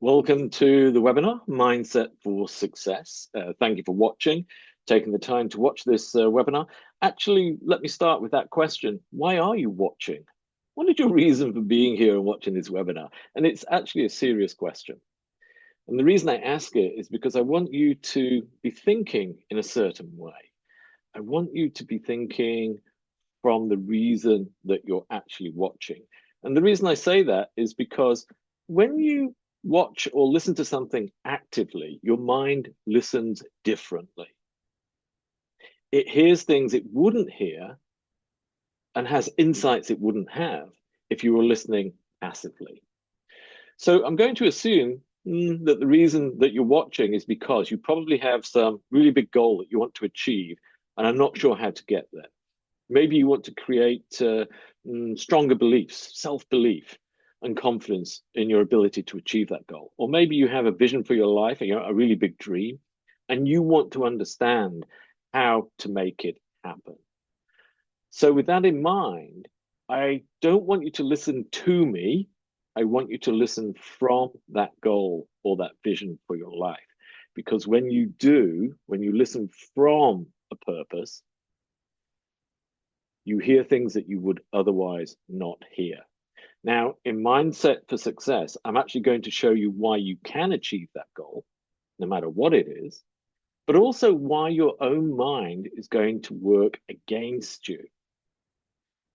Welcome to the webinar, Mindset for Success. Thank you for watching, taking the time to watch this webinar. Actually, let me start with that question. Why are you watching? What is your reason for being here and watching this webinar? And it's actually a serious question. And the reason I ask it is because I want you to be thinking in a certain way. I want you to be thinking from the reason that you're actually watching. And the reason I say that is because when you watch or listen to something actively, your mind listens differently. It hears things it wouldn't hear and has insights it wouldn't have if you were listening passively. So I'm going to assume that the reason that you're watching is because you probably have some really big goal that you want to achieve, and I'm not sure how to get there. Maybe you want to create stronger beliefs, self-belief, and confidence in your ability to achieve that goal. Or maybe you have a vision for your life, and a really big dream, and you want to understand how to make it happen. So with that in mind, I don't want you to listen to me. I want you to listen from that goal or that vision for your life. Because when you do, when you listen from a purpose, you hear things that you would otherwise not hear. Now, in Mindset for Success, I'm actually going to show you why you can achieve that goal, no matter what it is, but also why your own mind is going to work against you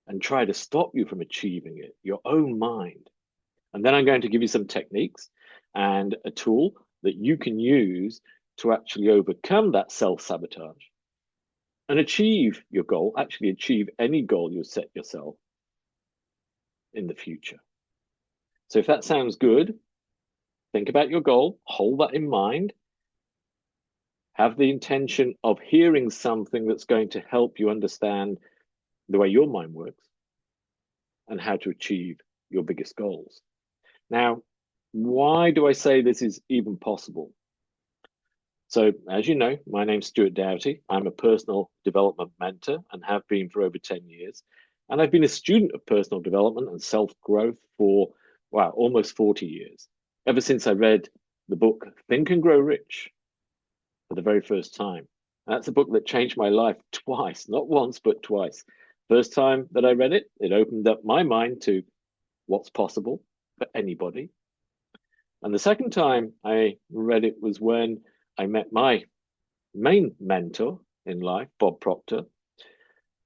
and try to stop you from achieving it, your own mind. And then I'm going to give you some techniques and a tool that you can use to actually overcome that self-sabotage and achieve your goal, actually achieve any goal you set yourself in the future. So if that sounds good, think about your goal, hold that in mind, have the intention of hearing something that's going to help you understand the way your mind works and how to achieve your biggest goals. Now, why do I say this is even possible? So, as you know, my name's Stuart Doughty. I'm a personal development mentor and have been for over 10 years. And I've been a student of personal development and self-growth for, wow, almost 40 years. Ever since I read the book Think and Grow Rich for the very first time. And that's a book that changed my life twice, not once, but twice. First time that I read it, it opened up my mind to what's possible for anybody. And the second time I read it was when I met my main mentor in life, Bob Proctor.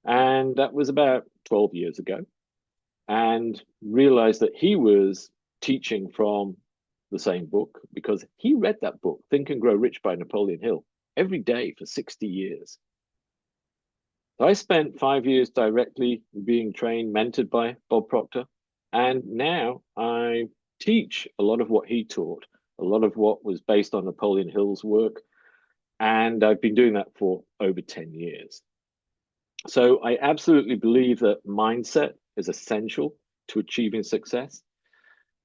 And that was about 12 years ago. And realized that he was teaching from the same book because he read that book, Think and Grow Rich by Napoleon Hill, every day for 60 years. So I spent 5 years directly being trained, mentored by Bob Proctor. And now I teach a lot of what he taught, a lot of what was based on Napoleon Hill's work. And I've been doing that for over 10 years. So I absolutely believe that mindset is essential to achieving success.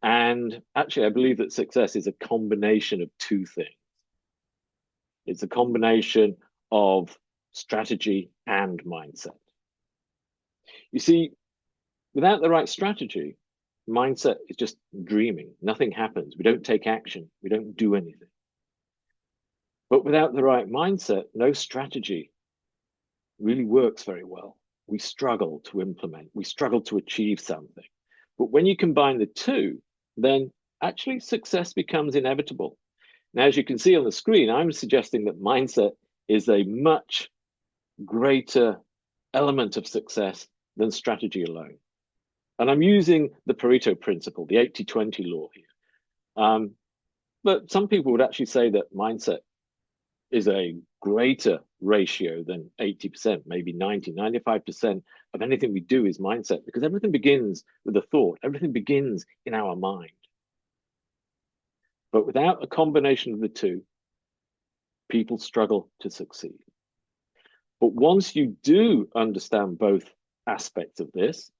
And actually, I believe that success is a combination of two things. It's a combination of strategy and mindset. You see, without the right strategy, mindset is just dreaming. Nothing happens. We don't take action. We don't do anything. But without the right mindset, no strategy really works very well. We struggle to implement. We struggle to achieve something. But when you combine the two, then actually success becomes inevitable. Now, as you can see on the screen, I'm suggesting that mindset is a much greater element of success than strategy alone. And I'm using the Pareto principle, the 80-20 law here. But some people would actually say that mindset is a greater ratio than 80%, maybe 90, 95% of anything we do is mindset, because everything begins with a thought. Everything begins in our mind. But without a combination of the two, people struggle to succeed. But once you do understand both aspects of this,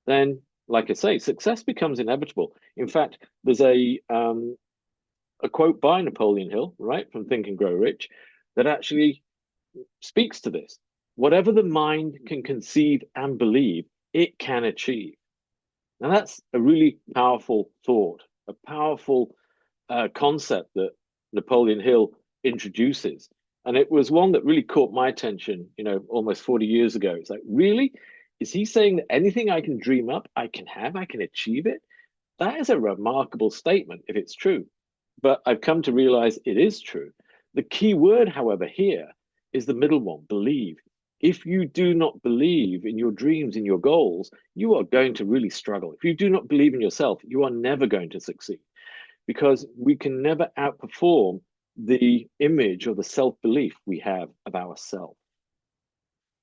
then, like I say, success becomes inevitable. In fact, there's a quote by Napoleon Hill, right, from Think and Grow Rich, that actually speaks to this. Whatever the mind can conceive and believe, it can achieve. Now, that's a really powerful thought, a powerful concept that Napoleon Hill introduces. And it was one that really caught my attention, almost 40 years ago. It's like, really? Is he saying that anything I can dream up, I can have, I can achieve it? That is a remarkable statement if it's true. But I've come to realize it is true. The key word, however, here is the middle one, believe. If you do not believe in your dreams, in your goals, you are going to really struggle. If you do not believe in yourself, you are never going to succeed because we can never outperform the image or the self-belief we have of ourselves.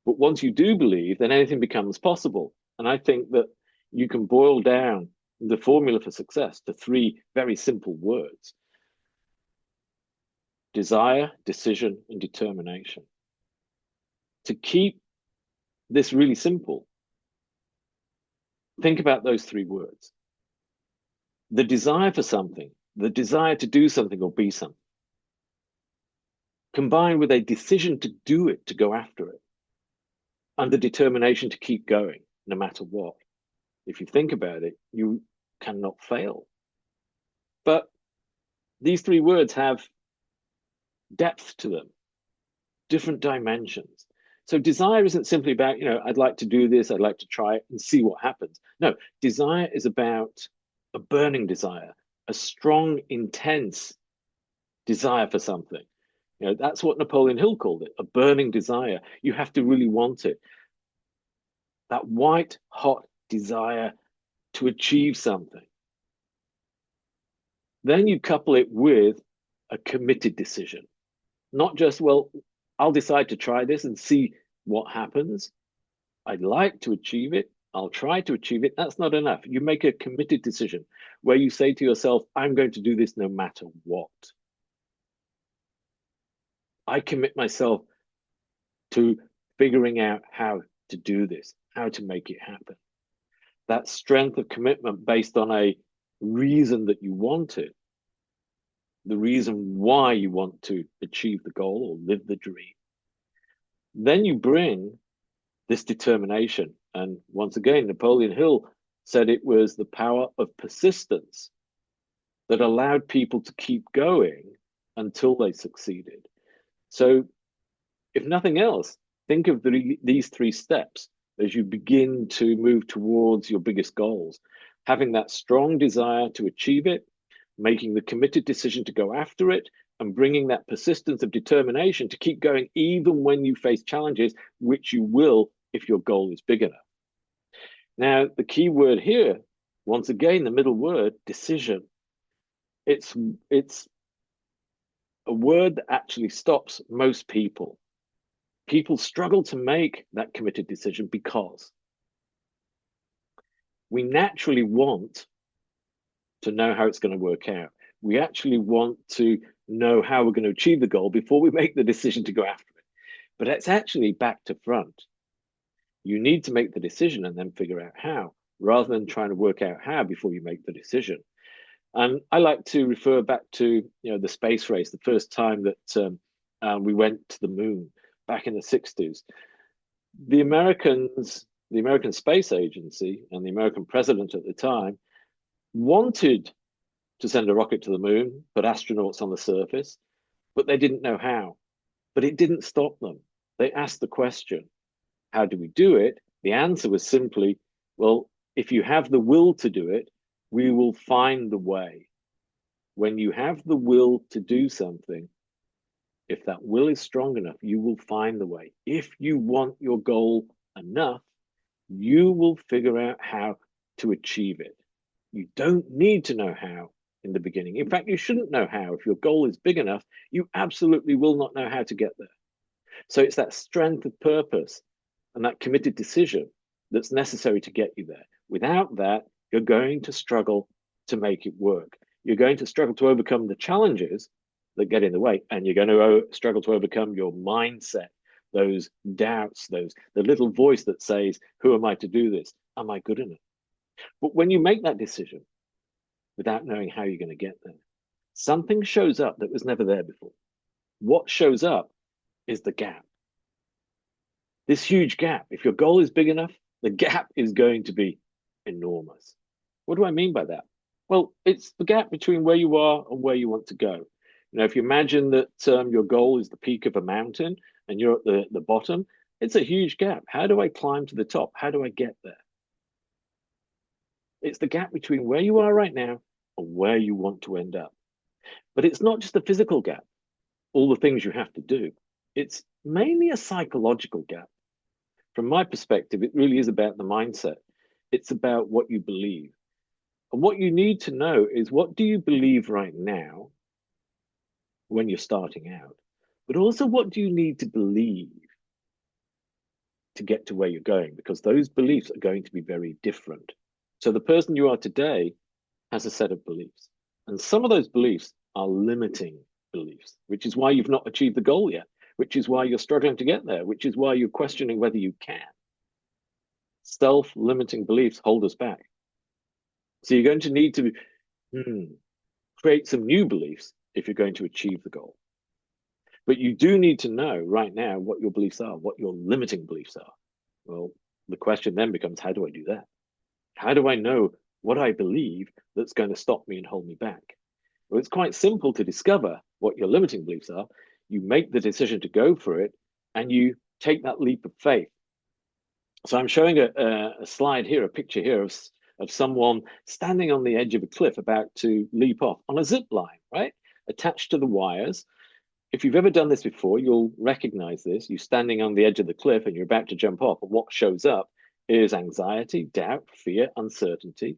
But once you do believe, then anything becomes possible. And I think that you can boil down the formula for success to three very simple words: desire, decision, and determination. To keep this really simple, think about those three words. The desire for something, the desire to do something or be something, combined with a decision to do it, to go after it, and the determination to keep going no matter what. If you think about it, you cannot fail. But these three words have depth to them, different dimensions. So desire isn't simply about, I'd like to do this, I'd like to try it and see what happens. No, desire is about a burning desire, a strong, intense desire for something. That's what Napoleon Hill called it, a burning desire. You have to really want it. That white hot desire to achieve something. Then you couple it with a committed decision. Not just, well, I'll decide to try this and see what happens. I'd like to achieve it. I'll try to achieve it. That's not enough. You make a committed decision where you say to yourself, I'm going to do this no matter what. I commit myself to figuring out how to do this, how to make it happen. That strength of commitment based on a reason that you want it, the reason why you want to achieve the goal or live the dream. Then you bring this determination. And once again, Napoleon Hill said it was the power of persistence that allowed people to keep going until they succeeded. So, if nothing else, think of these three steps as you begin to move towards your biggest goals. Having that strong desire to achieve it, making the committed decision to go after it, and bringing that persistence of determination to keep going even when you face challenges, which you will if your goal is big enough. Now, the key word here, once again, the middle word, decision. It's a word that actually stops most people. People struggle to make that committed decision because we naturally want to know how it's going to work out. We actually want to know how we're going to achieve the goal before we make the decision to go after it. But it's actually back to front. You need to make the decision and then figure out how, rather than trying to work out how before you make the decision. And I like to refer back to the space race, the first time that we went to the moon back in the 60s. The American Space Agency and the American president at the time wanted to send a rocket to the moon, put astronauts on the surface, but they didn't know how. But it didn't stop them. They asked the question, how do we do it? The answer was simply, well, if you have the will to do it, we will find the way. When you have the will to do something, if that will is strong enough, you will find the way. If you want your goal enough, you will figure out how to achieve it. You don't need to know how in the beginning. In fact, you shouldn't know how. If your goal is big enough, you absolutely will not know how to get there. So it's that strength of purpose and that committed decision that's necessary to get you there. Without that, you're going to struggle to make it work. You're going to struggle to overcome the challenges that get in the way, and you're going to struggle to overcome your mindset, those doubts, the little voice that says, who am I to do this? Am I good enough? But when you make that decision without knowing how you're going to get there, something shows up that was never there before. What shows up is the gap. This huge gap. If your goal is big enough, the gap is going to be enormous. What do I mean by that? Well, it's the gap between where you are and where you want to go. If you imagine that your goal is the peak of a mountain and you're at the bottom, it's a huge gap. How do I climb to the top? How do I get there? It's the gap between where you are right now and where you want to end up. But it's not just a physical gap, all the things you have to do. It's mainly a psychological gap. From my perspective, it really is about the mindset. It's about what you believe. And what you need to know is, what do you believe right now when you're starting out? But also, what do you need to believe to get to where you're going? Because those beliefs are going to be very different. So the person you are today has a set of beliefs. And some of those beliefs are limiting beliefs, which is why you've not achieved the goal yet, which is why you're struggling to get there, which is why you're questioning whether you can. Self-limiting beliefs hold us back. So you're going to need to create some new beliefs if you're going to achieve the goal. But you do need to know right now what your beliefs are, what your limiting beliefs are. Well, the question then becomes, how do I do that? How do I know what I believe that's going to stop me and hold me back? Well, it's quite simple to discover what your limiting beliefs are. You make the decision to go for it and you take that leap of faith. So I'm showing a slide here, a picture here of someone standing on the edge of a cliff about to leap off on a zip line, right? Attached to the wires. If you've ever done this before, you'll recognize this. You're standing on the edge of the cliff and you're about to jump off, and what shows up is anxiety, doubt, fear, uncertainty.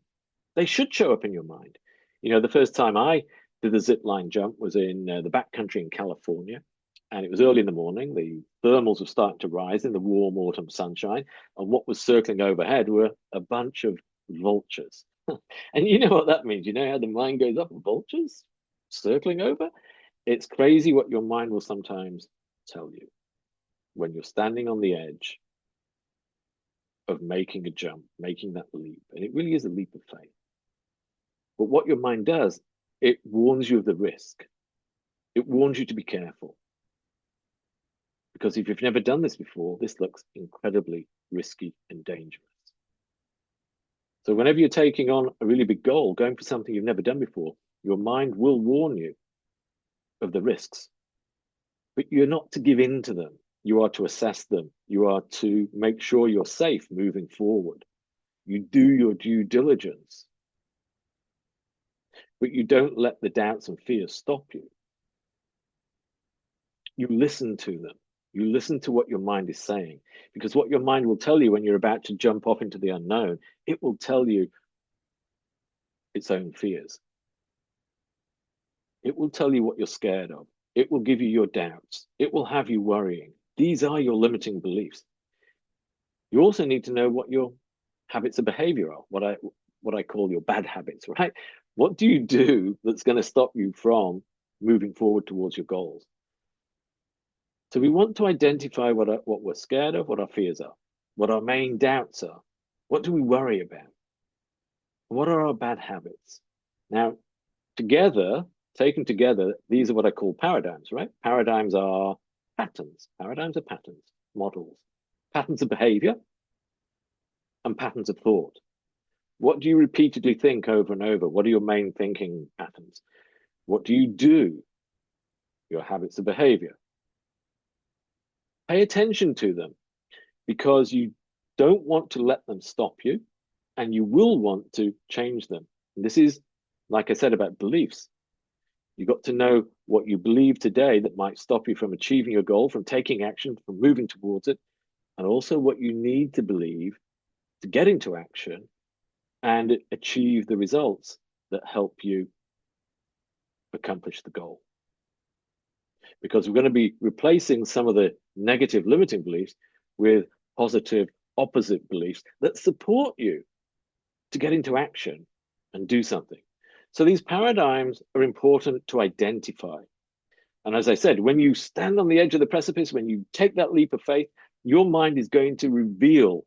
They should show up in your mind. The first time I did the zip line jump was in the backcountry in California, and it was early in the morning. The thermals were starting to rise in the warm autumn sunshine, and what was circling overhead were a bunch of vultures. And you know what that means? You know how the mind goes up, vultures circling over? It's crazy what your mind will sometimes tell you when you're standing on the edge of making a jump, making that leap. And it really is a leap of faith. But what your mind does, it warns you of the risk. It warns you to be careful. Because if you've never done this before, this looks incredibly risky and dangerous. So whenever you're taking on a really big goal, going for something you've never done before, your mind will warn you of the risks. But you're not to give in to them. You are to assess them. You are to make sure you're safe moving forward. You do your due diligence. But you don't let the doubts and fears stop you. You listen to them. You listen to what your mind is saying, because what your mind will tell you when you're about to jump off into the unknown, it will tell you its own fears. It will tell you what you're scared of. It will give you your doubts. It will have you worrying. These are your limiting beliefs. You also need to know what your habits of behavior are, what I call your bad habits, right? What do you do that's going to stop you from moving forward towards your goals? So we want to identify what we're scared of, what our fears are, what our main doubts are, what do we worry about, what are our bad habits? Now, taken together, these are what I call paradigms, right? Paradigms are patterns. Paradigms are patterns, models, patterns of behavior, and patterns of thought. What do you repeatedly think over and over? What are your main thinking patterns? What do you do? Your habits of behavior. Pay attention to them, because you don't want to let them stop you, and you will want to change them. And this is, like I said, about beliefs. You've got to know what you believe today that might stop you from achieving your goal, from taking action, from moving towards it, and also what you need to believe to get into action and achieve the results that help you accomplish the goal. Because we're going to be replacing some of the negative limiting beliefs with positive opposite beliefs that support you to get into action and do something. So these paradigms are important to identify. And as I said, when you stand on the edge of the precipice, when you take that leap of faith, your mind is going to reveal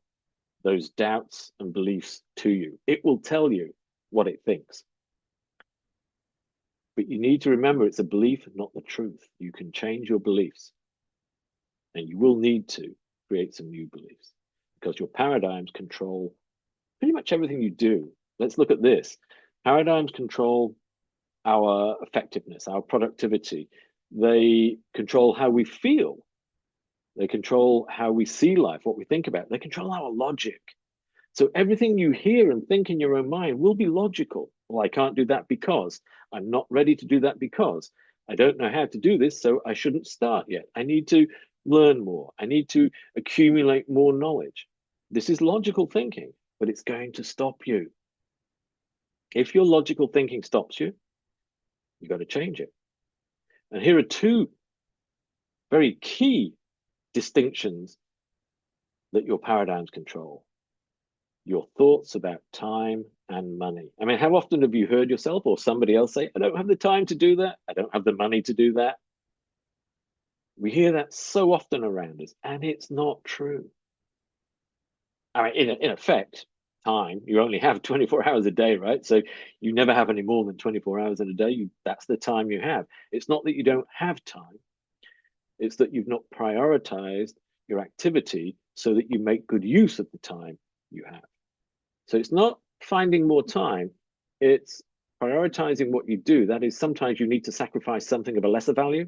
those doubts and beliefs to you. It will tell you what it thinks. But you need to remember, it's a belief, not the truth. You can change your beliefs, and you will need to create some new beliefs, because your paradigms control pretty much everything you do. Let's look at this. Paradigms control our effectiveness, our productivity. They control how we feel. They control how we see life, what we think about. They control our logic. So everything you hear and think in your own mind will be logical. Well, I can't do that because I'm not ready to do that because I don't know how to do this, so I shouldn't start yet. I need to learn more. I need to accumulate more knowledge. This is logical thinking, but it's going to stop you. If your logical thinking stops you, you've got to change it. And here are two very key distinctions that your paradigms control: your thoughts about time and money. I mean, how often have you heard yourself or somebody else say, I don't have the time to do that. I don't have the money to do that. We hear that so often around us, and it's not true. I mean, in effect, time, you only have 24 hours a day, right? So you never have any more than 24 hours in a day. That's the time you have. It's not that you don't have time, it's that you've not prioritized your activity so that you make good use of the time you have. So it's not finding more time, it's prioritizing what you do. That is, sometimes you need to sacrifice something of a lesser value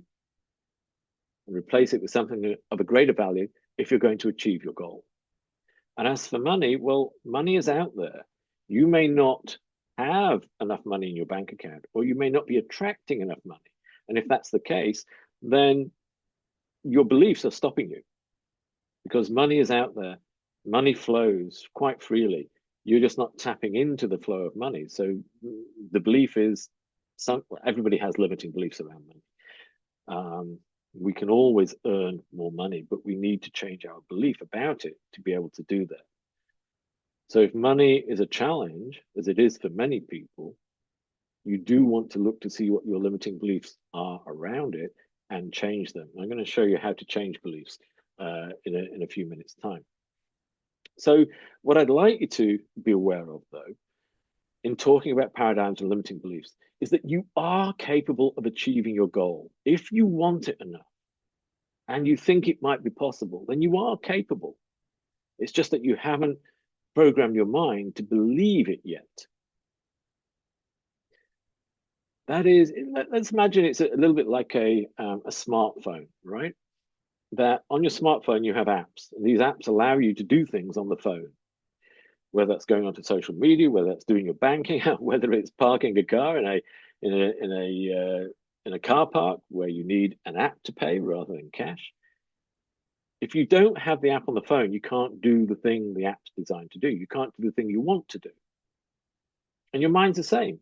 and replace it with something of a greater value if you're going to achieve your goal. And as for money, well, money is out there. You may not have enough money in your bank account, or you may not be attracting enough money. And if that's the case, then your beliefs are stopping you, because money is out there. Money flows quite freely. You're just not tapping into the flow of money. So the belief is, everybody has limiting beliefs around money. We can always earn more money, but we need to change our belief about it to be able to do that. So if money is a challenge, as it is for many people, you do want to look to see what your limiting beliefs are around it and change them. I'm going to show you how to change beliefs in a few minutes' time. So what I'd like you to be aware of, though, in talking about paradigms and limiting beliefs, is that you are capable of achieving your goal. If you want it enough and you think it might be possible, then you are capable. It's just that you haven't programmed your mind to believe it yet. That is, let's imagine it's a little bit like a smartphone, right? That on your smartphone, you have apps. These apps allow you to do things on the phone, whether that's going onto social media, whether that's doing your banking, whether it's parking a car in a car park where you need an app to pay rather than cash. If you don't have the app on the phone, you can't do the thing the app's designed to do. You can't do the thing you want to do. And your mind's the same.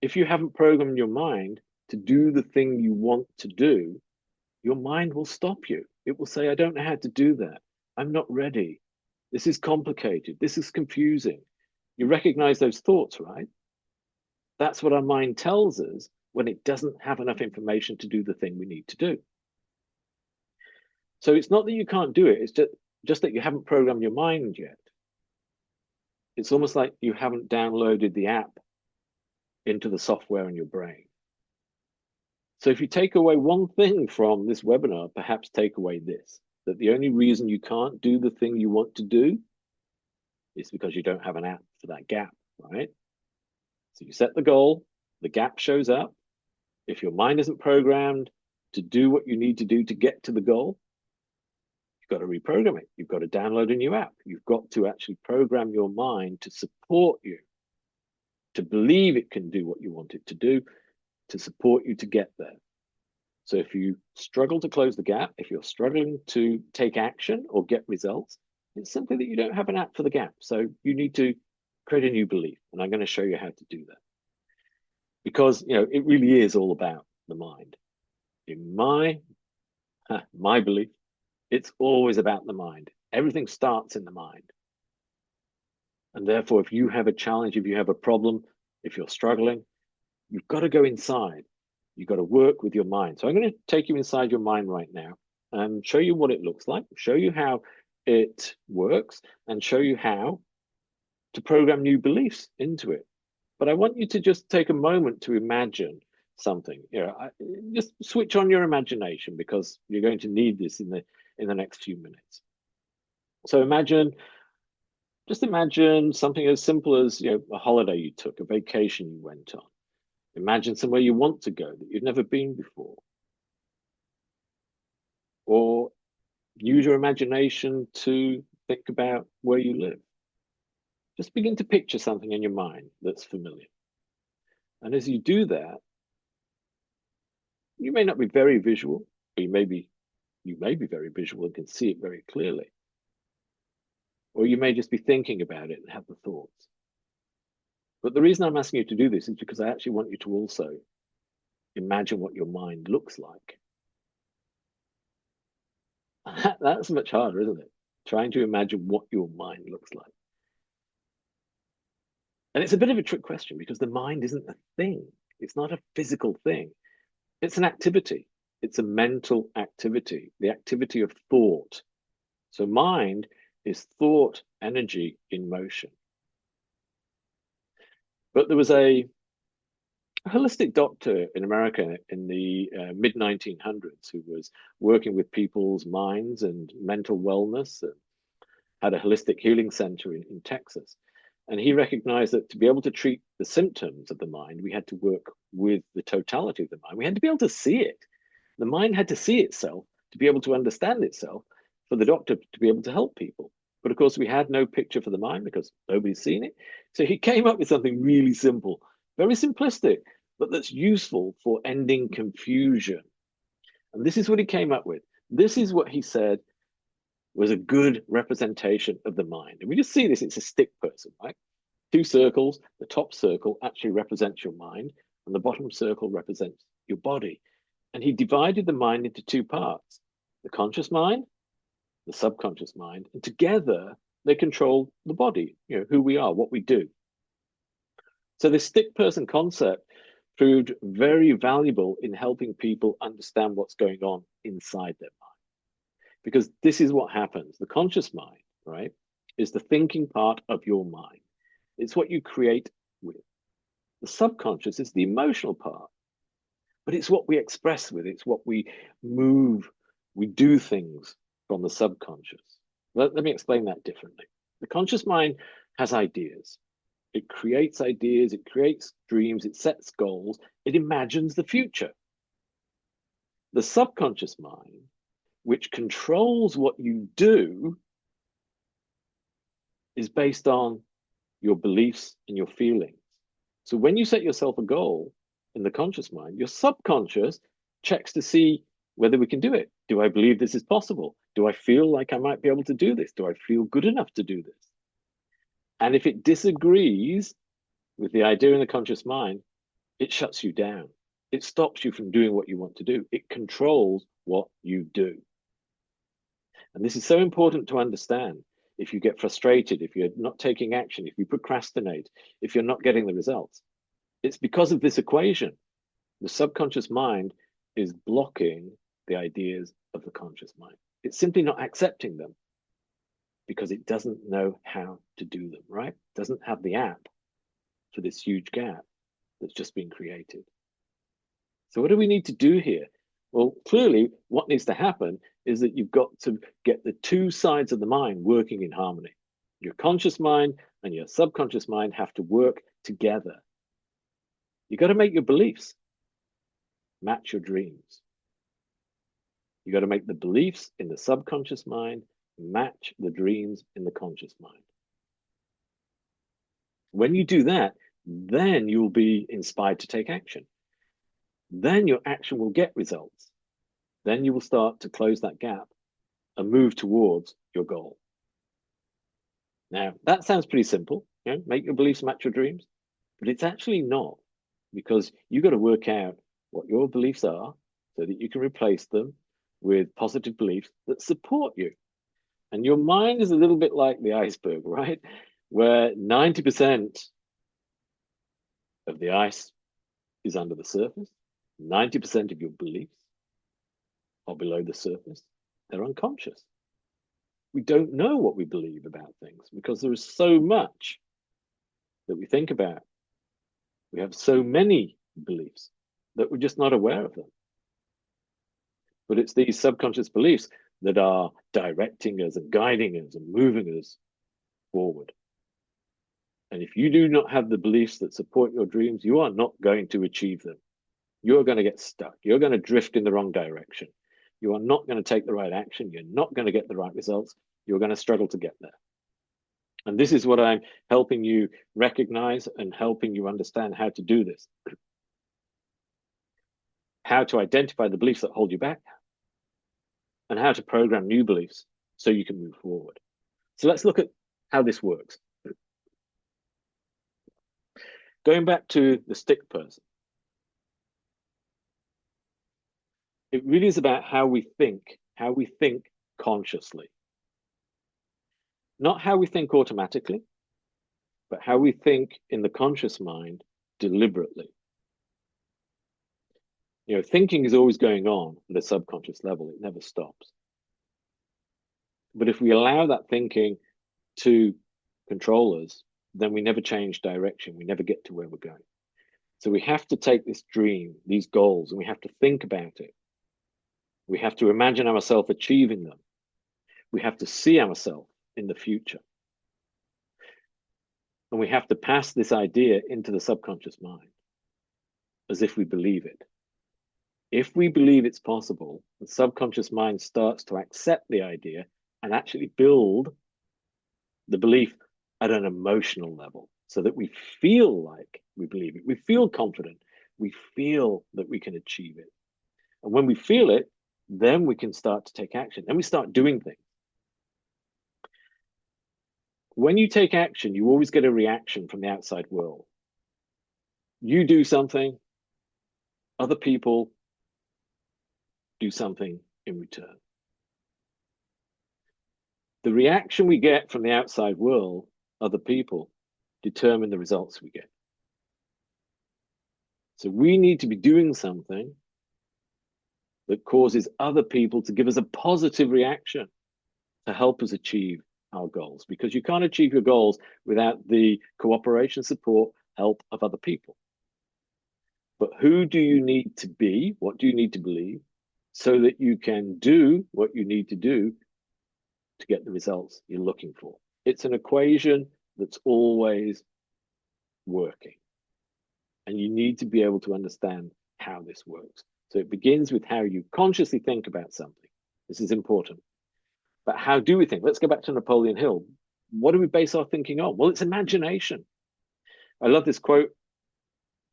If you haven't programmed your mind to do the thing you want to do, your mind will stop you. It will say, I don't know how to do that. I'm not ready. This is complicated. This is confusing. You recognize those thoughts, right? That's what our mind tells us when it doesn't have enough information to do the thing we need to do. So it's not that you can't do it, it's just that you haven't programmed your mind yet. It's almost like you haven't downloaded the app into the software in your brain. So if you take away one thing from this webinar, perhaps take away this, that the only reason you can't do the thing you want to do is because you don't have an app for that gap, right? So you set the goal, the gap shows up. If your mind isn't programmed to do what you need to do to get to the goal, you've got to reprogram it. You've got to download a new app. You've got to actually program your mind to support you, to believe it can do what you want it to do, to support you to get there. So if you struggle to close the gap, if you're struggling to take action or get results, it's simply that you don't have an app for the gap. So you need to create a new belief. And I'm going to show you how to do that. Because, it really is all about the mind. In my belief, it's always about the mind. Everything starts in the mind. And therefore, if you have a challenge, if you have a problem, if you're struggling, you've got to go inside. You've got to work with your mind. So I'm going to take you inside your mind right now and show you what it looks like, show you how it works, and show you how to program new beliefs into it. But I want you to just take a moment to imagine something. Just switch on your imagination, because you're going to need this in the next few minutes. So imagine Just imagine something as simple as, a holiday you took, a vacation you went on. Imagine somewhere you want to go that you've never been before. Or use your imagination to think about where you live. Just begin to picture something in your mind that's familiar. And as you do that, you may not be very visual, or you may be very visual and can see it very clearly. Or you may just be thinking about it and have the thoughts. But the reason I'm asking you to do this is because I actually want you to also imagine what your mind looks like. That's much harder, isn't it? Trying to imagine what your mind looks like. And it's a bit of a trick question because the mind isn't a thing. It's not a physical thing. It's an activity. It's a mental activity, the activity of thought. So mind is thought energy in motion. But there was a holistic doctor in America in the mid 1900s who was working with people's minds and mental wellness and had a holistic healing center in Texas. And he recognized that to be able to treat the symptoms of the mind, we had to work with the totality of the mind. We had to be able to see it. The mind had to see itself to be able to understand itself for the doctor to be able to help people. But of course, we had no picture for the mind because nobody's seen it. So he came up with something really simple, very simplistic, but that's useful for ending confusion. And this is what he came up with. This is what he said was a good representation of the mind. And we just see this, it's a stick person, right? Two circles, the top circle actually represents your mind, and the bottom circle represents your body. And he divided the mind into two parts, the conscious mind, the subconscious mind, and together they control the body, who we are, what we do. So this stick person concept proved very valuable in helping people understand what's going on inside their mind. Because this is what happens. The conscious mind, right, is the thinking part of your mind. It's what you create with. The subconscious is the emotional part, but it's what we express with. It's what we move. We do things from the subconscious. Let me explain that differently. The conscious mind has ideas. It creates ideas, it creates dreams, it sets goals, it imagines the future. The subconscious mind, which controls what you do, is based on your beliefs and your feelings. So when you set yourself a goal in the conscious mind, your subconscious checks to see whether we can do it. Do I believe this is possible? Do I feel like I might be able to do this? Do I feel good enough to do this? And if it disagrees with the idea in the conscious mind, it shuts you down. It stops you from doing what you want to do. It controls what you do. And this is so important to understand. If you get frustrated, if you're not taking action, if you procrastinate, if you're not getting the results, it's because of this equation. The subconscious mind is blocking the ideas of the conscious mind. It's simply not accepting them because it doesn't know how to do them, right? It doesn't have the app for this huge gap that's just been created. So what do we need to do here? Well, clearly what needs to happen is that you've got to get the two sides of the mind working in harmony. Your conscious mind and your subconscious mind have to work together. You got to make your beliefs match your dreams. You got to make the beliefs in the subconscious mind match the dreams in the conscious mind. When you do that, then you'll be inspired to take action. Then your action will get results. Then you will start to close that gap and move towards your goal. Now, that sounds pretty simple, make your beliefs match your dreams, but it's actually not, because you've got to work out what your beliefs are so that you can replace them with positive beliefs that support you. And your mind is a little bit like the iceberg, right? Where 90% of the ice is under the surface, 90% of your beliefs are below the surface. They're unconscious. We don't know what we believe about things because there is so much that we think about. We have so many beliefs that we're just not aware of them. But it's these subconscious beliefs that are directing us and guiding us and moving us forward. And if you do not have the beliefs that support your dreams, you are not going to achieve them. You're going to get stuck. You're going to drift in the wrong direction. You are not going to take the right action. You're not going to get the right results. You're going to struggle to get there. And this is what I'm helping you recognize and helping you understand how to do this. How to identify the beliefs that hold you back and how to program new beliefs so you can move forward. So let's look at how this works. Going back to the stick person, it really is about how we think consciously. Not how we think automatically, but how we think in the conscious mind deliberately. You know, thinking is always going on at a subconscious level. It never stops. But if we allow that thinking to control us, then we never change direction. We never get to where we're going. So we have to take this dream, these goals, and we have to think about it. We have to imagine ourselves achieving them. We have to see ourselves in the future. And we have to pass this idea into the subconscious mind as if we believe it. If we believe it's possible, the subconscious mind starts to accept the idea and actually build the belief at an emotional level so that we feel like we believe it. We feel confident. We feel that we can achieve it. And when we feel it, then we can start to take action. Then we start doing things. When you take action, you always get a reaction from the outside world. You do something, other people do something in return. The reaction we get from the outside world, other people, determine the results we get. So we need to be doing something that causes other people to give us a positive reaction to help us achieve our goals, because you can't achieve your goals without the cooperation, support, help of other people. But who do you need to be? What do you need to believe so that you can do what you need to do to get the results you're looking for? It's an equation that's always working. And you need to be able to understand how this works. So it begins with how you consciously think about something. This is important. But how do we think? Let's go back to Napoleon Hill. What do we base our thinking on? Well, it's imagination. I love this quote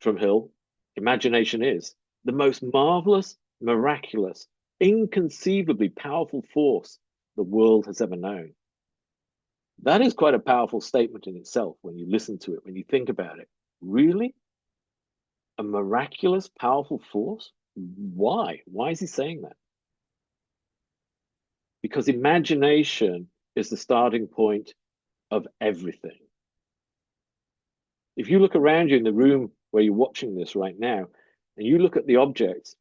from Hill. Imagination is the most marvelous, miraculous, inconceivably powerful force the world has ever known. That is quite a powerful statement in itself when you listen to it, when you think about it. Really? A miraculous, powerful force? Why? Why is he saying that? Because imagination is the starting point of everything. If you look around you in the room where you're watching this right now, and you look at the objects,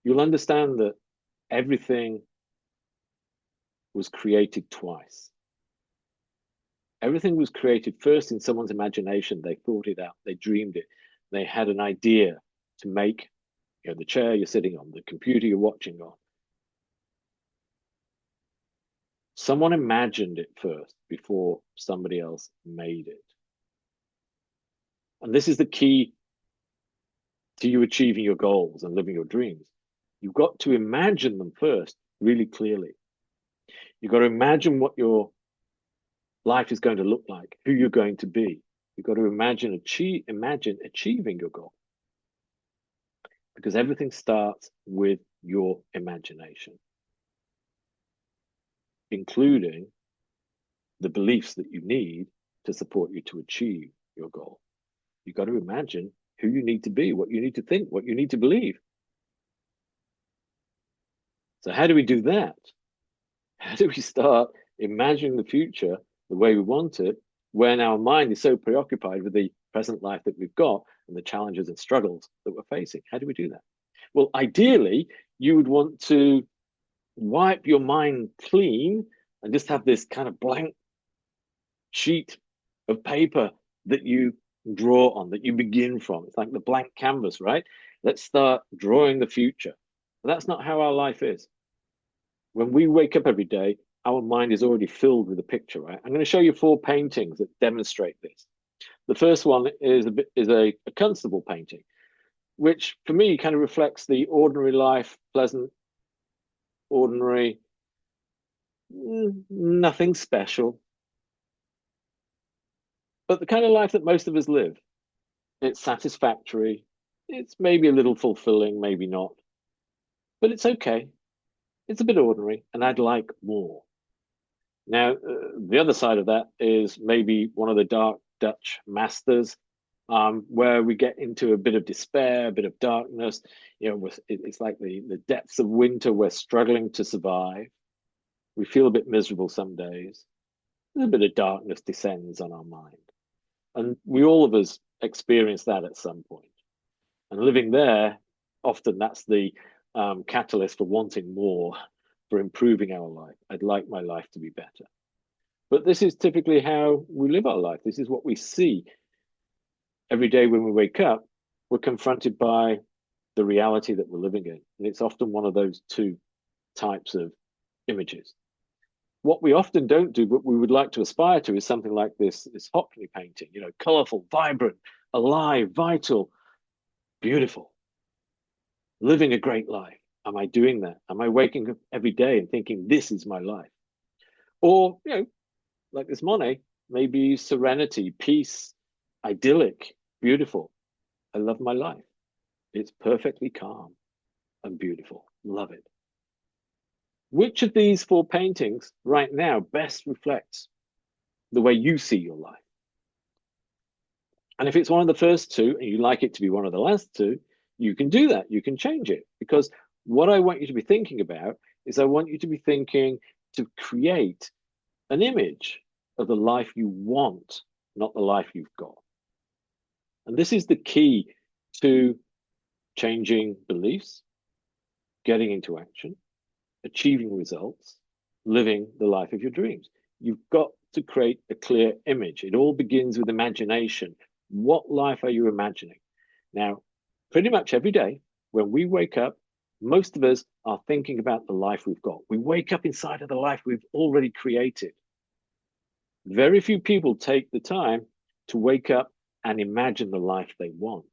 you'll understand that everything was created twice. Everything was created first in someone's imagination. They thought it out, they dreamed it, they had an idea to make, you know, the chair you're sitting on, the computer you're watching on. Someone imagined it first before somebody else made it. And this is the key to you achieving your goals and living your dreams. You've got to imagine them first really clearly. You've got to imagine what your life is going to look like, who you're going to be. You've got to imagine achieving your goal. Because everything starts with your imagination, including the beliefs that you need to support you to achieve your goal. You've got to imagine who you need to be, what you need to think, what you need to believe. So how do we do that? How do we start imagining the future the way we want it when our mind is so preoccupied with the present life that we've got and the challenges and struggles that we're facing? How do we do that? Well, ideally, you would want to wipe your mind clean and just have this kind of blank sheet of paper that you draw on, that you begin from. It's like the blank canvas, right? Let's start drawing the future. But that's not how our life is. When we wake up every day, our mind is already filled with a picture, right? I'm going to show you 4 paintings that demonstrate this. The first one is a Constable painting, which for me kind of reflects the ordinary life, pleasant, ordinary, nothing special, but the kind of life that most of us live. It's satisfactory. It's maybe a little fulfilling, maybe not, but it's okay. It's a bit ordinary, and I'd like more. Now, the other side of that is maybe one of the dark Dutch masters, where we get into a bit of despair, a bit of darkness. It's like the depths of winter. We're struggling to survive. We feel a bit miserable some days. A bit of darkness descends on our mind. And we all of us experience that at some point. And living there, often that's the catalyst for wanting more, for improving our life. I'd like my life to be better. But this is typically how we live our life. This is what we see. Every day when we wake up, we're confronted by the reality that we're living in. And it's often one of those 2 types of images. What we often don't do, but we would like to aspire to, is something like this Hockney painting, colorful, vibrant, alive, vital, beautiful, living a great life. Am I doing that? Am I waking up every day and thinking, this is my life? Or, like this Monet, maybe serenity, peace, idyllic, beautiful. I love my life. It's perfectly calm and beautiful. Love it. Which of these 4 paintings right now best reflects the way you see your life? And if it's one of the first 2 and you like it to be one of the last 2, you can do that. You can change it. Because what I want you to be thinking about is I want you to be thinking to create an image of the life you want, not the life you've got. And this is the key to changing beliefs, getting into action, achieving results, living the life of your dreams. You've got to create a clear image. It all begins with imagination. What life are you imagining? Now, pretty much every day when we wake up, most of us are thinking about the life we've got. We wake up inside of the life we've already created. Very few people take the time to wake up and imagine the life they want.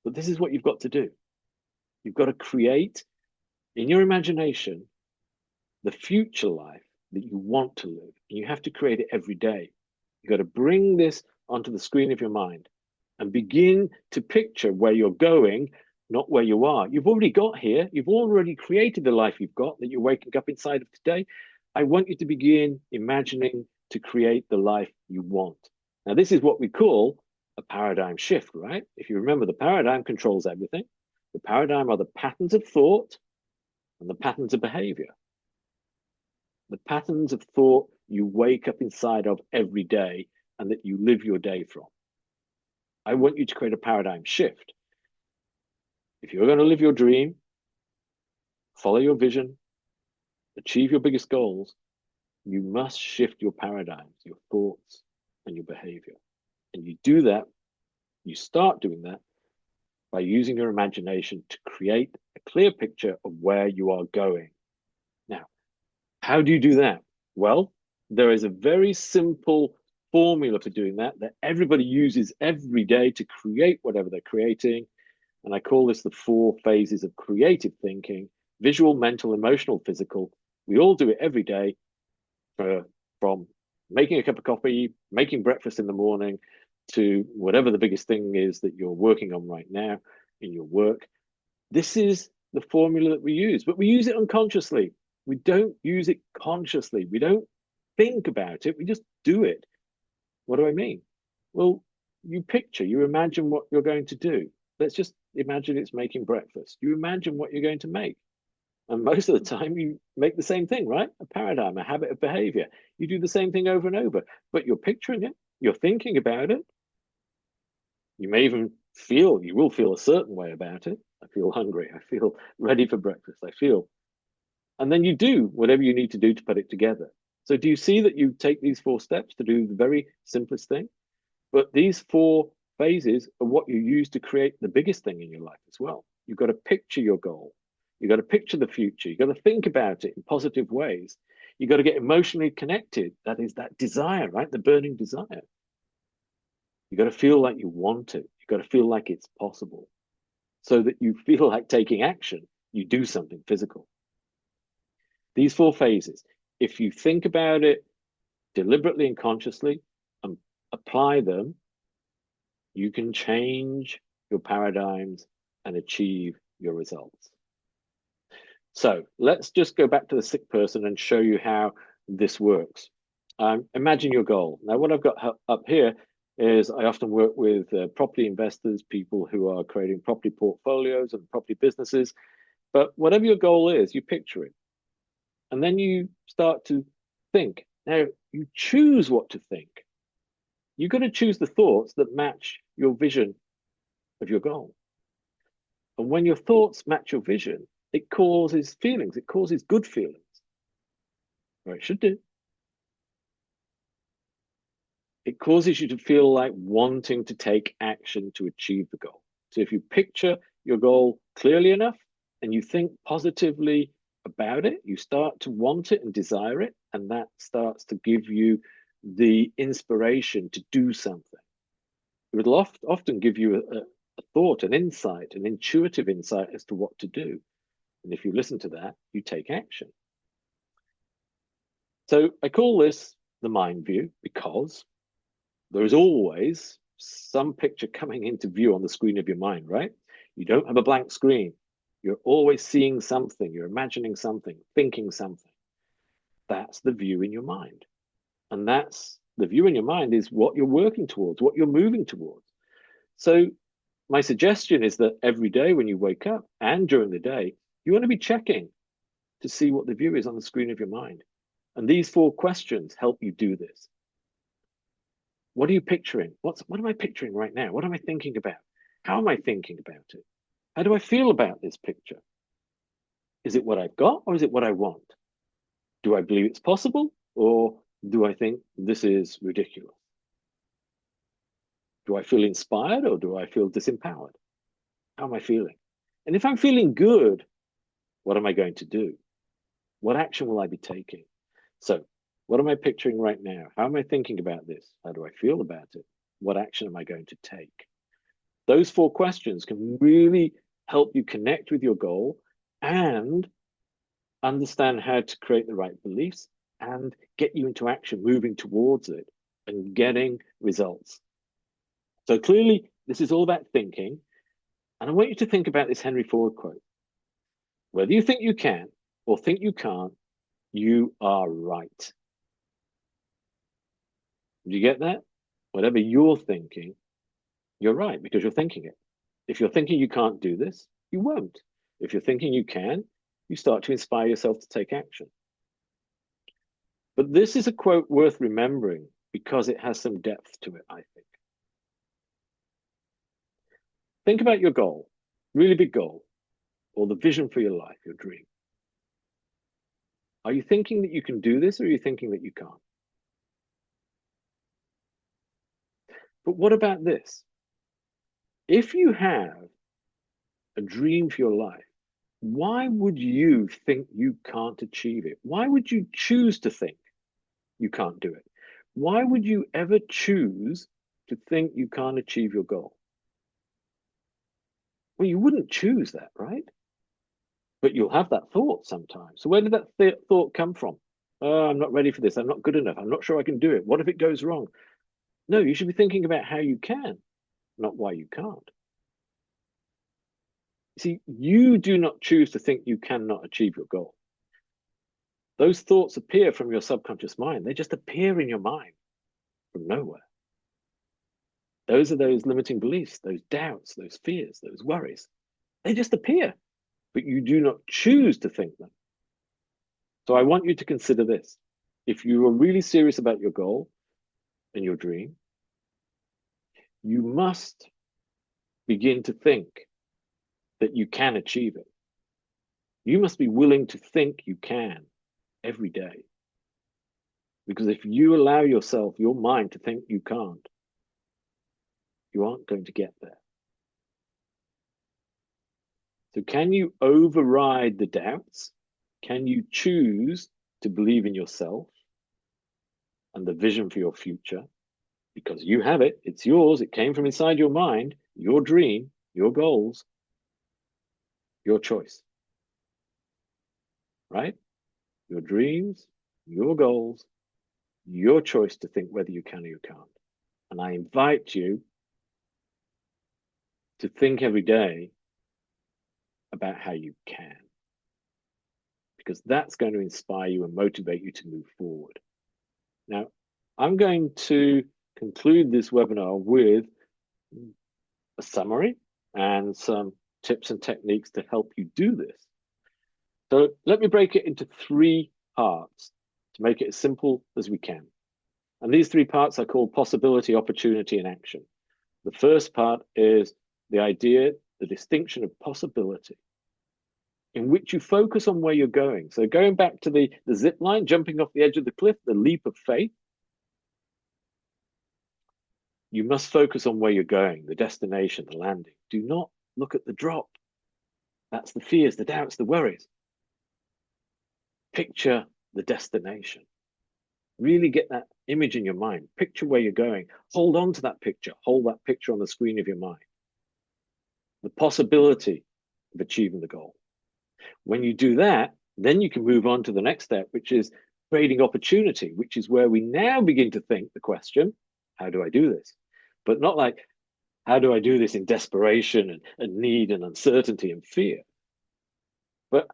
But this is what you've got to do. You've got to create in your imagination the future life that you want to live. And you have to create it every day. You've got to bring this onto the screen of your mind and begin to picture where you're going, not where you are. You've already got here. You've already created the life you've got that you're waking up inside of today. I want you to begin imagining to create the life you want. Now, this is what we call a paradigm shift, right? If you remember, the paradigm controls everything. The paradigm are the patterns of thought and the patterns of behavior. The patterns of thought you wake up inside of every day and that you live your day from. I want you to create a paradigm shift. If you're going to live your dream, follow your vision, achieve your biggest goals, you must shift your paradigms, your thoughts, and your behavior. And you do that, you start doing that by using your imagination to create a clear picture of where you are going. Now, how do you do that? Well, there is a very simple formula for doing that everybody uses every day to create whatever they're creating. And I call this the 4 phases of creative thinking: visual, mental, emotional, physical. We all do it every day, from making a cup of coffee, making breakfast in the morning, to whatever the biggest thing is that you're working on right now in your work. This is the formula that we use, but we use it unconsciously. We don't use it consciously. We don't think about it. We just do it. What do I mean? Well, you picture, you imagine what you're going to do. Let's just imagine it's making breakfast. You imagine what you're going to make. And most of the time, you make the same thing, right? A paradigm, a habit of behavior. You do the same thing over and over, but you're picturing it, you're thinking about it. You may even you will feel a certain way about it. I feel hungry. I feel ready for breakfast. And then you do whatever you need to do to put it together. So do you see that you take these 4 steps to do the very simplest thing? But these 4 phases are what you use to create the biggest thing in your life as well. You've got to picture your goal. You've got to picture the future. You've got to think about it in positive ways. You got to get emotionally connected. That is that desire, right? The burning desire. You got to feel like you want it. You got to feel like it's possible, so that you feel like taking action. You do something physical. These four phases, if you think about it deliberately and consciously and apply them, you can change your paradigms and achieve your results. So let's just go back to the sick person and show you how this works. Imagine your goal. Now, what I've got up here is I often work with property investors, people who are creating property portfolios and property businesses. But whatever your goal is, you picture it. And then you start to think. Now, you choose what to think. You've got to choose the thoughts that match your vision of your goal. And when your thoughts match your vision, it causes feelings. It causes good feelings. Or it should do. It causes you to feel like wanting to take action to achieve the goal. So if you picture your goal clearly enough and you think positively about it, you start to want it and desire it, and that starts to give you the inspiration to do something. It will often give you a thought, an insight, an intuitive insight as to what to do. And if you listen to that, you take action. So I call this the mind view because there is always some picture coming into view on the screen of your mind, right? You don't have a blank screen. You're always seeing something, you're imagining something, thinking something. That's the view in your mind. And that's the view in your mind is what you're working towards, what you're moving towards. So my suggestion is that every day when you wake up and during the day, you want to be checking to see what the view is on the screen of your mind. And these four questions help you do this. What are you picturing? What am I picturing right now? What am I thinking about? How am I thinking about it? How do I feel about this picture? Is it what I've got or is it what I want? Do I believe it's possible or do I think this is ridiculous? Do I feel inspired or do I feel disempowered? How am I feeling? And if I'm feeling good, what am I going to do? What action will I be taking? So, what am I picturing right now? How am I thinking about this? How do I feel about it? What action am I going to take? Those four questions can really help you connect with your goal and understand how to create the right beliefs and get you into action, moving towards it and getting results. So clearly, this is all about thinking. And I want you to think about this Henry Ford quote. Whether you think you can or think you can't, you are right. Do you get that? Whatever you're thinking, you're right because you're thinking it. If you're thinking you can't do this, you won't. If you're thinking you can, you start to inspire yourself to take action. But this is a quote worth remembering because it has some depth to it, I think. Think about your goal, really big goal, or the vision for your life, your dream. Are you thinking that you can do this or are you thinking that you can't? But what about this? If you have a dream for your life, why would you think you can't achieve it? Why would you choose to think you can't do it? Why would you ever choose to think you can't achieve your goal? Well, you wouldn't choose that, right? But you'll have that thought sometimes. So where did that thought come from? Oh, I'm not ready for this. I'm not good enough. I'm not sure I can do it. What if it goes wrong? No, you should be thinking about how you can, not why you can't. See, you do not choose to think you cannot achieve your goal. Those thoughts appear from your subconscious mind. They just appear in your mind from nowhere. Those are those limiting beliefs, those doubts, those fears, those worries. They just appear, but you do not choose to think them. So I want you to consider this. If you are really serious about your goal and your dream, you must begin to think that you can achieve it. You must be willing to think you can every day. Because if you allow yourself, your mind, to think you can't, you aren't going to get there. So can you override the doubts? Can you choose to believe in yourself and the vision for your future, because you have it, it's yours, it came from inside your mind, your dream, your goals, your choice, right? Your dreams, your goals, your choice to think whether you can or you can't. And I invite you to think every day about how you can, because that's going to inspire you and motivate you to move forward. Now, I'm going to conclude this webinar with a summary and some tips and techniques to help you do this. So let me break it into 3 parts to make it as simple as we can. And these 3 parts are called possibility, opportunity, and action. The first part is the idea, the distinction of possibility, in which you focus on where you're going. So going back to the zip line, jumping off the edge of the cliff, the leap of faith, you must focus on where you're going, the destination, the landing. Do not look at the drop. That's the fears, the doubts, the worries. Picture the destination. Really get that image in your mind. Picture where you're going. Hold on to that picture. Hold that picture on the screen of your mind. The possibility of achieving the goal. When you do that, then you can move on to the next step, which is creating opportunity, which is where we now begin to think the question, how do I do this? But not like, how do I do this in desperation and need and uncertainty and fear? But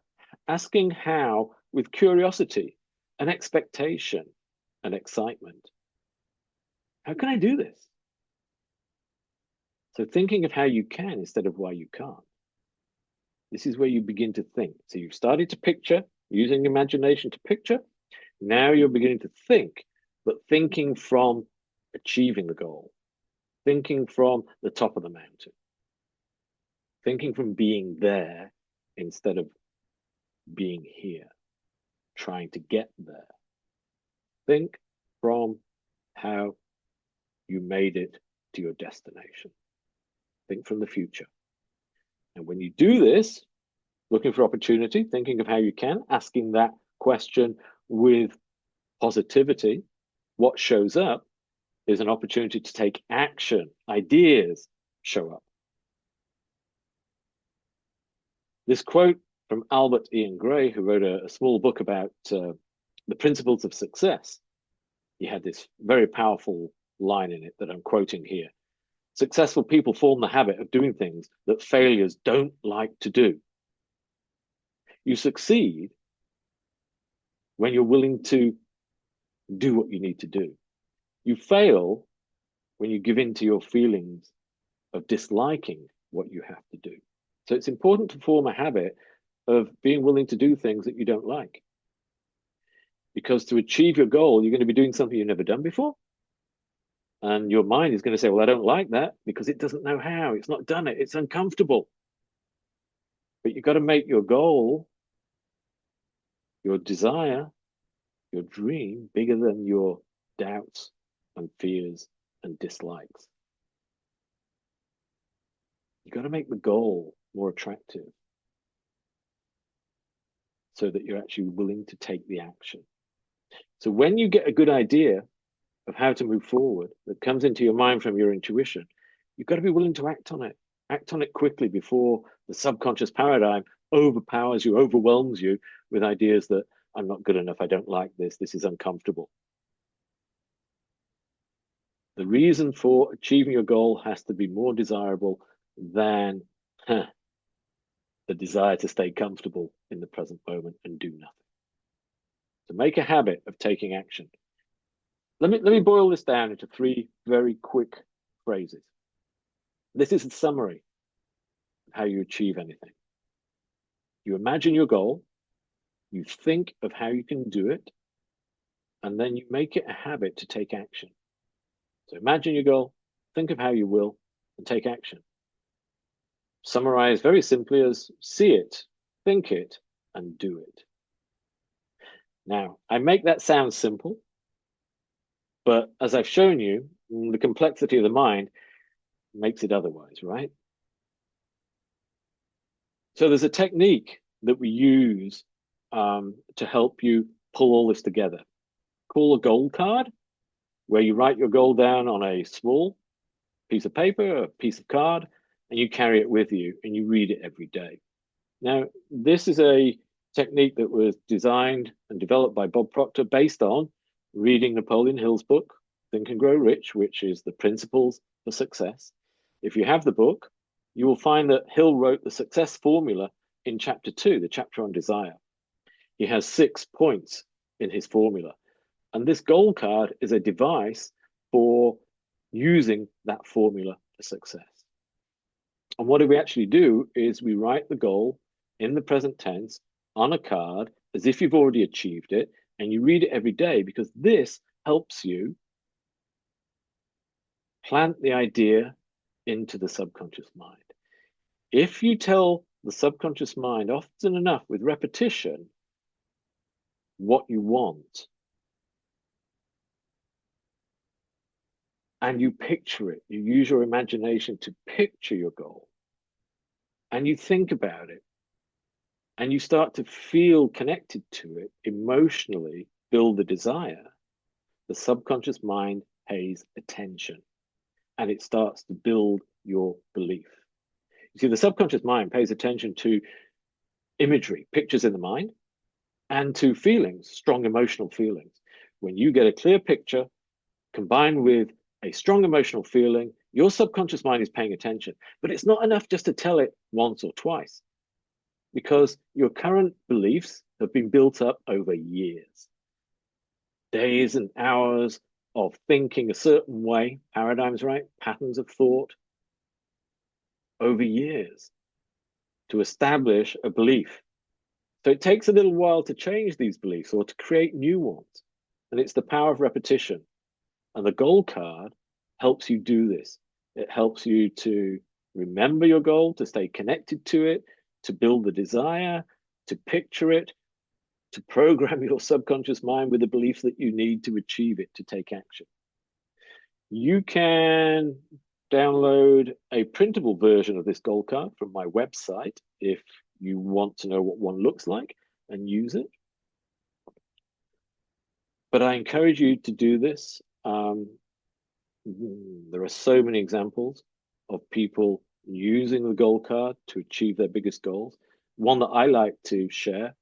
asking how with curiosity and expectation and excitement. How can I do this? So thinking of how you can instead of why you can't. This is where you begin to think. So you've started to picture, using imagination to picture. Now you're beginning to think, but thinking from achieving the goal, thinking from the top of the mountain, thinking from being there instead of being here, trying to get there. Think from how you made it to your destination. Think from the future. And when you do this, looking for opportunity, thinking of how you can, asking that question with positivity, what shows up is an opportunity to take action. Ideas show up. This quote from Albert Ian Gray, who wrote a small book about the principles of success, he had this very powerful line in it that I'm quoting here. Successful people form the habit of doing things that failures don't like to do. You succeed when you're willing to do what you need to do. You fail when you give in to your feelings of disliking what you have to do. So it's important to form a habit of being willing to do things that you don't like. Because to achieve your goal, you're going to be doing something you've never done before. And your mind is going to say, well, I don't like that because it doesn't know how. It's not done it. It's uncomfortable. But you've got to make your goal, your desire, your dream bigger than your doubts and fears and dislikes. You've got to make the goal more attractive so that you're actually willing to take the action. So when you get a good idea of how to move forward that comes into your mind from your intuition, you've got to be willing to act on it. Act on it quickly before the subconscious paradigm overpowers you, overwhelms you with ideas that I'm not good enough, I don't like this, this is uncomfortable. The reason for achieving your goal has to be more desirable than the desire to stay comfortable in the present moment and do nothing. So make a habit of taking action. Let me boil this down into 3 very quick phrases. This is a summary of how you achieve anything. You imagine your goal, you think of how you can do it, and then you make it a habit to take action. So imagine your goal, think of how you will, and take action. Summarize very simply as see it, think it, and do it. Now, I make that sound simple, but as I've shown you, the complexity of the mind makes it otherwise, right? So there's a technique that we use to help you pull all this together. Call a goal card, where you write your goal down on a small piece of paper, a piece of card, and you carry it with you and you read it every day. Now, this is a technique that was designed and developed by Bob Proctor based on reading Napoleon Hill's book, Think and Grow Rich, which is the principles for success. If you have the book, you will find that Hill wrote the success formula in chapter 2, the chapter on desire. He has 6 points in his formula. And this goal card is a device for using that formula for success. And what we actually do is we write the goal in the present tense on a card as if you've already achieved it, and you read it every day, because this helps you plant the idea into the subconscious mind. If you tell the subconscious mind often enough with repetition what you want, and you picture it, you use your imagination to picture your goal, and you think about it, and you start to feel connected to it emotionally, build the desire, the subconscious mind pays attention and it starts to build your belief. You see, the subconscious mind pays attention to imagery, pictures in the mind, and to feelings, strong emotional feelings. When you get a clear picture combined with a strong emotional feeling, your subconscious mind is paying attention. But it's not enough just to tell it once or twice, because your current beliefs have been built up over years. Days and hours of thinking a certain way, paradigms, right? Patterns of thought over years to establish a belief. So it takes a little while to change these beliefs or to create new ones. And it's the power of repetition. And the goal card helps you do this. It helps you to remember your goal, to stay connected to it, to build the desire, to picture it, to program your subconscious mind with the belief that you need to achieve it, to take action. You can download a printable version of this goal card from my website if you want to know what one looks like and use it. But I encourage you to do this. There are so many examples of people using the goal card to achieve their biggest goals. One that I like to share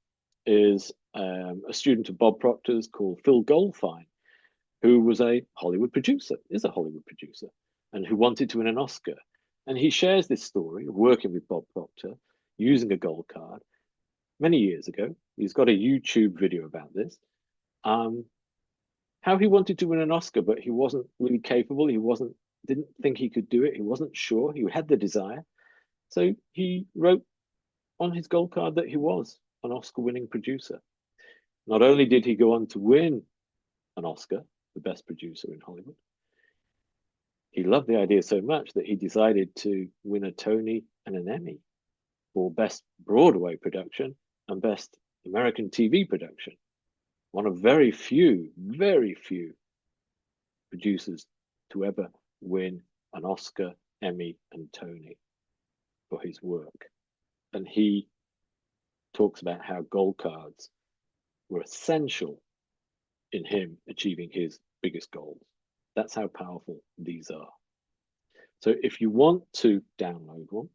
is a student of Bob Proctor's called Phil Goldfine, who was a Hollywood producer, is a Hollywood producer, and who wanted to win an Oscar. And he shares this story of working with Bob Proctor using a goal card many years ago. He's got a YouTube video about this. How he wanted to win an Oscar, but he wasn't really capable. Didn't think he could do it. He wasn't sure. He had the desire. So he wrote on his goal card that he was an Oscar-winning producer. Not only did he go on to win an Oscar, the best producer in Hollywood, he loved the idea so much that he decided to win a Tony and an Emmy for Best Broadway Production and Best American TV Production. One of very few producers to ever win an Oscar, Emmy, and Tony for his work. And he talks about how goal cards were essential in him achieving his biggest goals. That's how powerful these are. So if you want to download one,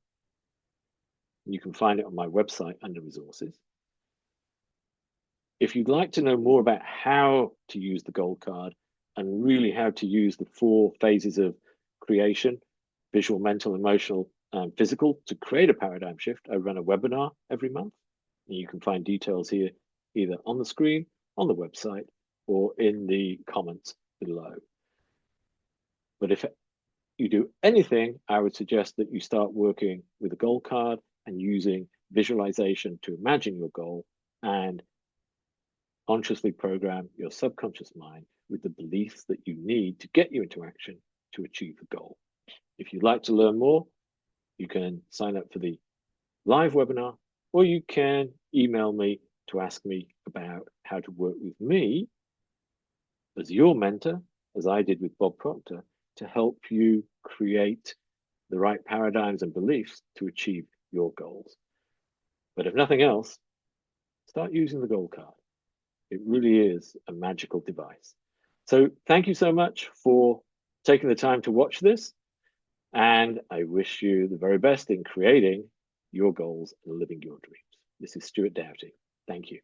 you can find it on my website under resources. If you'd like to know more about how to use the goal card and really how to use the 4 phases of creation, visual, mental, emotional, and physical, to create a paradigm shift, I run a webinar every month. And you can find details here either on the screen, on the website, or in the comments below. But if you do anything, I would suggest that you start working with a goal card and using visualization to imagine your goal and consciously program your subconscious mind with the beliefs that you need to get you into action to achieve the goal. If you'd like to learn more, you can sign up for the live webinar, or you can email me to ask me about how to work with me as your mentor, as I did with Bob Proctor, to help you create the right paradigms and beliefs to achieve your goals. But if nothing else, start using the goal card. It really is a magical device. So thank you so much for taking the time to watch this. And I wish you the very best in creating your goals and living your dreams. This is Stuart Doughty. Thank you.